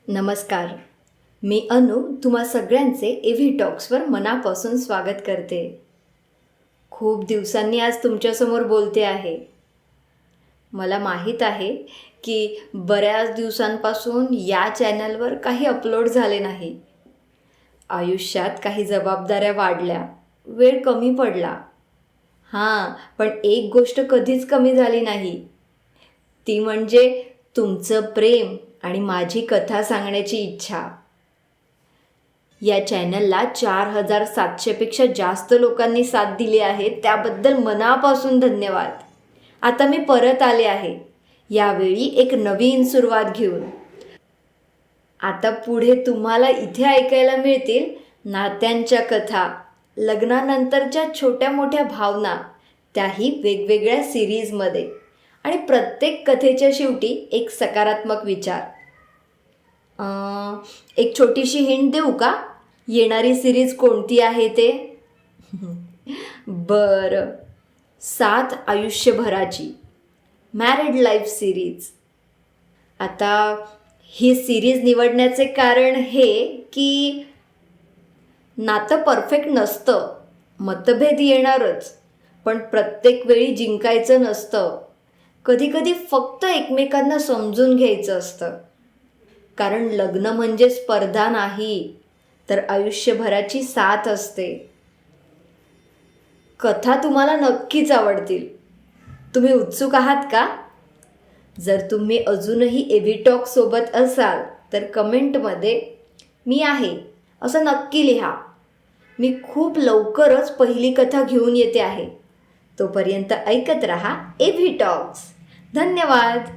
नमस्कार. मी अनु तुम्हा सगळ्यांचे एव्ही टॉक्सवर मनापासून स्वागत करते. खूप दिवसांनी आज तुमच्यासमोर बोलते आहे. मला माहीत आहे की बऱ्याच दिवसांपासून या चॅनलवर काही अपलोड झाले नाही. आयुष्यात काही जबाबदाऱ्या वाढल्या, वेळ कमी पडला. पण एक गोष्ट कधीच कमी झाली नाही. ती म्हणजे तुमचं प्रेम आणि माझी कथा सांगण्याची इच्छा. या चॅनलला 4700पेक्षा जास्त लोकांनी साथ दिली आहे, त्याबद्दल मनापासून धन्यवाद. आता मी परत आले आहे, यावेळी एक नवीन सुरुवात घेऊन. आता पुढे तुम्हाला इथे ऐकायला मिळतील नात्यांच्या कथा, लग्नानंतरच्या छोट्या मोठ्या भावना, त्याही वेगवेगळ्या सिरीजमध्ये. आणि प्रत्येक कथेच्या शेवटी एक सकारात्मक विचार. एक छोटीशी हिंट देऊ का, येणारी सिरीज कोणती आहे ते? बरं, 7 आयुष्यभराची मॅरिड लाईफ सिरीज. आता ही सिरीज निवडण्याचे कारण हे की नातं परफेक्ट नसतं, मतभेद येणारच, पण प्रत्येक वेळी जिंकायचं नसतं. कधीकधी फक्त एकमेकांना समजून घ्यायचं असतं. कारण लग्न म्हणजे स्पर्धा नाही, तर आयुष्यभराची साथ असते. कथा तुम्हाला नक्कीच आवडतील. तुम्ही उत्सुक आहात का? जर तुम्ही अजूनही एव्ही टॉक सोबत असाल तर कमेंटमध्ये "मी आहे" असं नक्की लिहा. मी खूप लवकरच पहिली कथा घेऊन येते आहे. तोपर्यंत ऐकत रहा एव्ही टॉक्स. धन्यवाद.